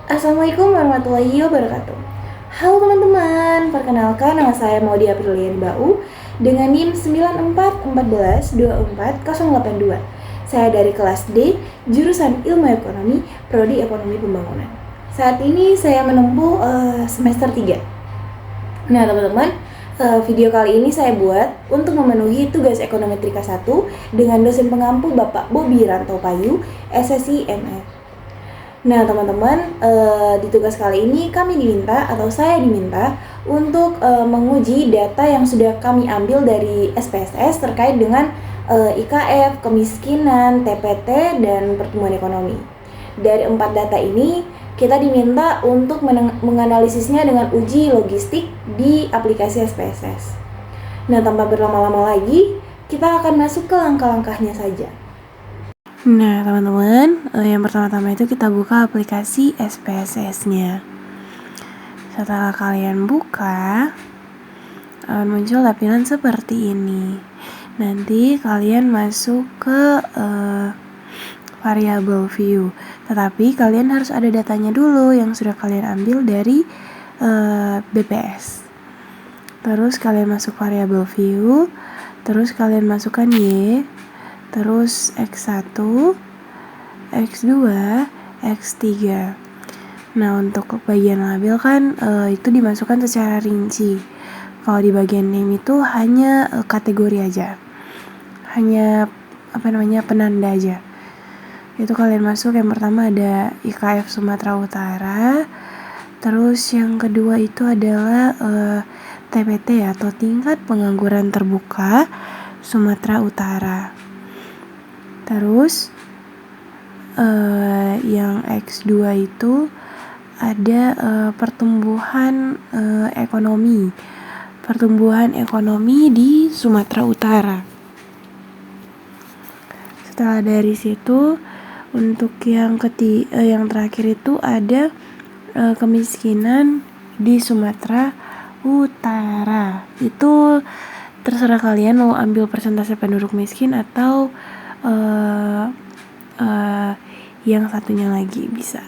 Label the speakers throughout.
Speaker 1: Assalamualaikum warahmatullahi wabarakatuh. Halo teman-teman, perkenalkan nama saya Maudy Aprilian Bau dengan NIM 94142482. Saya dari kelas D, jurusan Ilmu Ekonomi, Prodi Ekonomi Pembangunan. Saat ini saya menempuh semester 3. Nah teman-teman, video kali ini saya buat untuk memenuhi tugas ekonometrika 1 dengan dosen pengampu Bapak Bobi Rantopayu, SSI MF. Nah teman-teman, di tugas kali ini kami diminta atau saya diminta untuk menguji data yang sudah kami ambil dari SPSS terkait dengan IKF, kemiskinan, TPT, dan pertumbuhan ekonomi. Dari 4 data ini, kita diminta untuk menganalisisnya dengan uji logistik di aplikasi SPSS. Nah, tanpa berlama-lama lagi, kita akan masuk ke langkah-langkahnya saja. Nah teman-teman, yang pertama-tama itu kita buka aplikasi SPSS-nya. Setelah kalian buka, muncul tampilan seperti ini. Nanti kalian masuk ke variable view. Tetapi kalian harus ada datanya dulu yang sudah kalian ambil dari BPS. Terus kalian masuk variable view, terus kalian masukkan Y, terus X1, X2, X3. Nah untuk bagian label kan itu dimasukkan secara rinci. Kalau di bagian name itu hanya kategori aja, hanya penanda aja. Itu kalian masuk, yang pertama ada IKF Sumatera Utara, terus yang kedua itu adalah TPT atau tingkat pengangguran terbuka Sumatera Utara. Terus yang X2 itu ada pertumbuhan ekonomi di Sumatera Utara. Setelah dari situ, untuk yang terakhir itu ada kemiskinan di Sumatera Utara. Itu terserah kalian mau ambil persentase penduduk miskin atau yang satunya lagi bisa.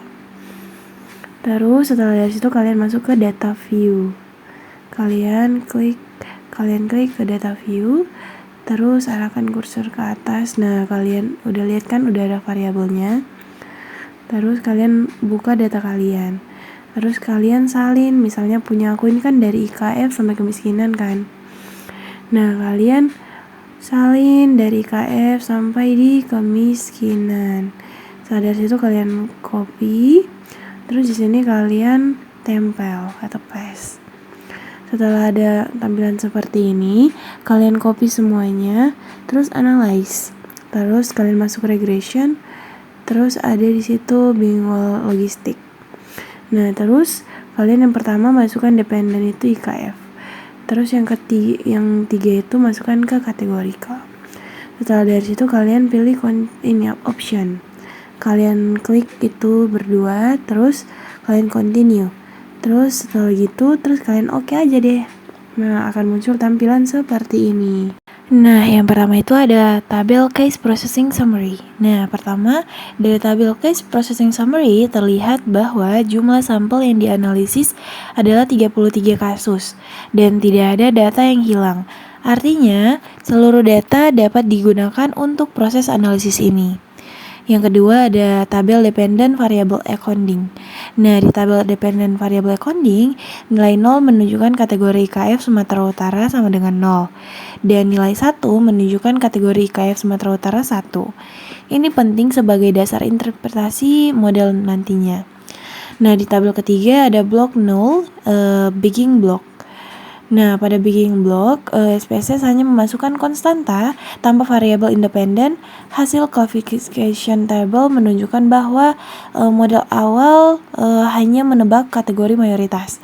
Speaker 1: Terus setelah dari situ kalian masuk ke data view. Kalian klik ke data view, terus arahkan kursor ke atas. Nah, kalian udah lihat kan udah ada variabelnya. Terus kalian buka data kalian. Terus kalian salin, misalnya punya aku ini kan dari IKF sampai kemiskinan kan. Nah, kalian salin dari IKF sampai di kemiskinan. Setelah dari situ kalian copy, terus di sini kalian tempel atau paste. Setelah ada tampilan seperti ini, kalian copy semuanya, terus analyze. Terus kalian masuk regression, terus ada di situ bingung logistik. Nah, terus kalian yang pertama masukkan dependen itu IKF. Terus yang tiga itu masukkan ke categorical. Setelah dari situ kalian pilih option. Kalian klik itu berdua, terus kalian continue. Terus setelah gitu, terus kalian oke aja deh. Nah, akan muncul tampilan seperti ini. Nah, yang pertama itu ada tabel Case Processing Summary. Nah, pertama, dari tabel Case Processing Summary terlihat bahwa jumlah sampel yang dianalisis adalah 33 kasus dan tidak ada data yang hilang. Artinya, seluruh data dapat digunakan untuk proses analisis ini. Yang kedua ada tabel Dependent Variable Accounting. Nah, di tabel Dependent Variable Accounting, nilai 0 menunjukkan kategori IKF Sumatera Utara sama dengan 0. Dan nilai 1 menunjukkan kategori IKF Sumatera Utara 1. Ini penting sebagai dasar interpretasi model nantinya. Nah, di tabel ketiga ada block 0, beginning block. Nah, pada beginning block, SPSS hanya memasukkan konstanta tanpa variabel independen. Hasil classification table menunjukkan bahwa model awal hanya menebak kategori mayoritas.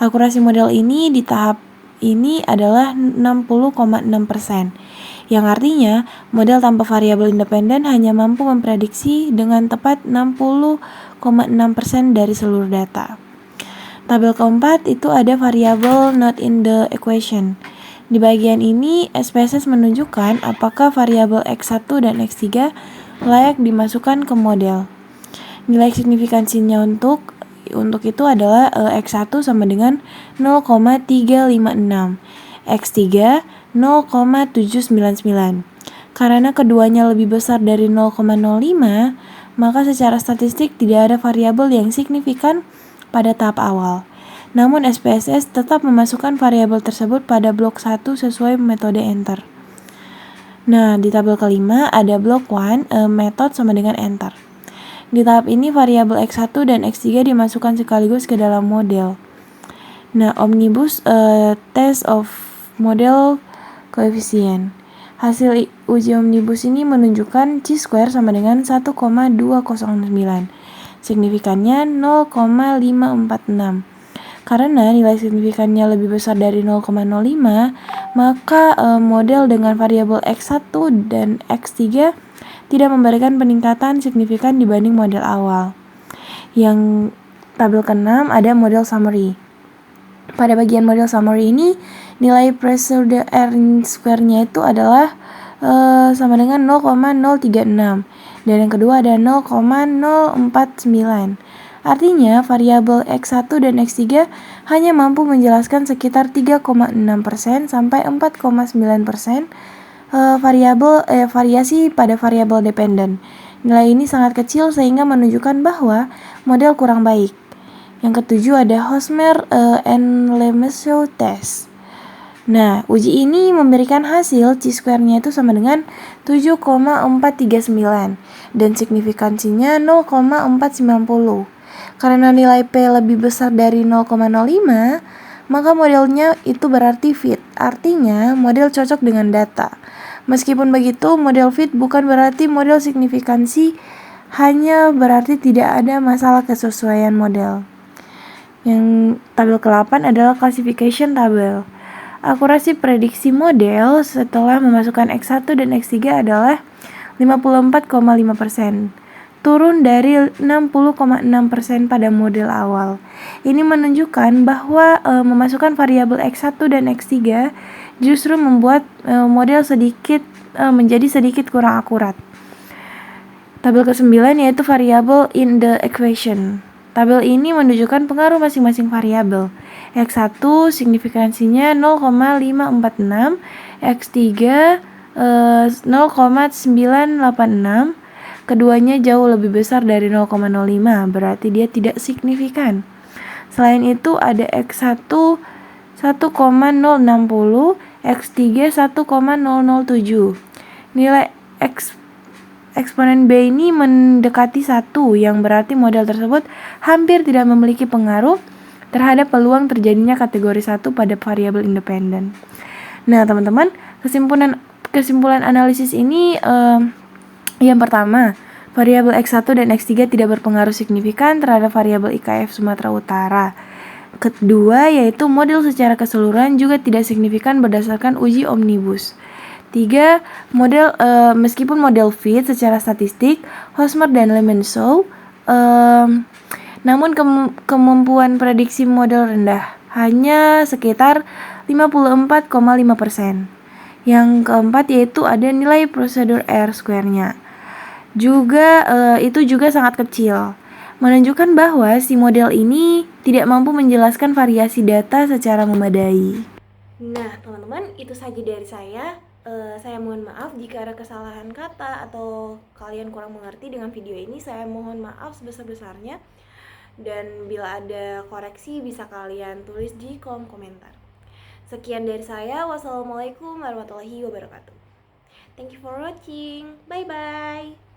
Speaker 1: Akurasi model ini di tahap ini adalah 60,6%, yang artinya model tanpa variabel independen hanya mampu memprediksi dengan tepat 60,6% dari seluruh data. Tabel keempat itu ada variabel not in the equation. Di bagian ini, SPSS menunjukkan apakah variabel X1 dan X3 layak dimasukkan ke model. Nilai signifikansinya untuk Untuk itu adalah X1 sama dengan 0,356, X3 0,799. Karena keduanya lebih besar dari 0,05, maka secara statistik tidak ada variabel yang signifikan pada tahap awal. Namun SPSS tetap memasukkan variabel tersebut pada blok 1 sesuai metode enter. Nah, di tabel kelima ada blok 1, method sama dengan enter. Di tahap ini variabel X1 dan X3 dimasukkan sekaligus ke dalam model. Nah, omnibus test of model coefficient. Hasil uji omnibus ini menunjukkan chi-square sama dengan 1,209. Signifikannya 0,546. Karena nilai signifikannya lebih besar dari 0,05, maka model dengan variabel X1 dan X3 tidak memberikan peningkatan signifikan dibanding model awal. Yang tabel ke-6 ada model summary. Pada bagian model summary ini, nilai pressure R square-nya itu adalah sama dengan 0,036. Dan yang kedua ada 0,049. Artinya, variabel X1 dan X3 hanya mampu menjelaskan sekitar 3,6% sampai 4,9% variasi pada variabel dependen. Nilai ini sangat kecil sehingga menunjukkan bahwa model kurang baik. Yang ketujuh ada Hosmer and Lemeseau test. Nah, uji ini memberikan hasil chi-square-nya itu sama dengan 7,439 dan signifikansinya 0,490. Karena nilai P lebih besar dari 0,05, maka modelnya itu berarti fit. Artinya, model cocok dengan data. Meskipun begitu, model fit bukan berarti model signifikansi, hanya berarti tidak ada masalah kesesuaian model. Yang tabel ke-8 adalah classification table. Akurasi prediksi model setelah memasukkan X1 dan X3 adalah 54,5%, turun dari 60,6% pada model awal. Ini menunjukkan bahwa memasukkan variabel X1 dan X3 justru membuat model menjadi sedikit kurang akurat. Tabel ke-9 yaitu variabel in the equation. Tabel ini menunjukkan pengaruh masing-masing variabel. X1 signifikansinya 0,546, X3 0,986. Keduanya jauh lebih besar dari 0,05, berarti dia tidak signifikan. Selain itu ada X1 1,060, X3 1,007. Nilai eksponen B ini mendekati 1, yang berarti model tersebut hampir tidak memiliki pengaruh terhadap peluang terjadinya kategori 1 pada variabel independen. Nah, teman-teman, kesimpulan analisis ini yang pertama, variabel X1 dan X3 tidak berpengaruh signifikan terhadap variabel IKF Sumatera Utara. Kedua, yaitu model secara keseluruhan juga tidak signifikan berdasarkan uji omnibus. 3. Meskipun model fit secara statistik, Hosmer dan Lemeseau, namun kemampuan prediksi model rendah, hanya sekitar 54,5%. Yang keempat yaitu ada nilai prosedur R square-nya. Itu juga sangat kecil, menunjukkan bahwa si model ini tidak mampu menjelaskan variasi data secara memadai. Nah, teman-teman, itu saja dari saya. Saya mohon maaf jika ada kesalahan kata atau kalian kurang mengerti dengan video ini. Saya mohon maaf sebesar-besarnya. Dan bila ada koreksi bisa kalian tulis di kolom komentar. Sekian dari saya. Wassalamualaikum warahmatullahi wabarakatuh. Thank you for watching. Bye-bye.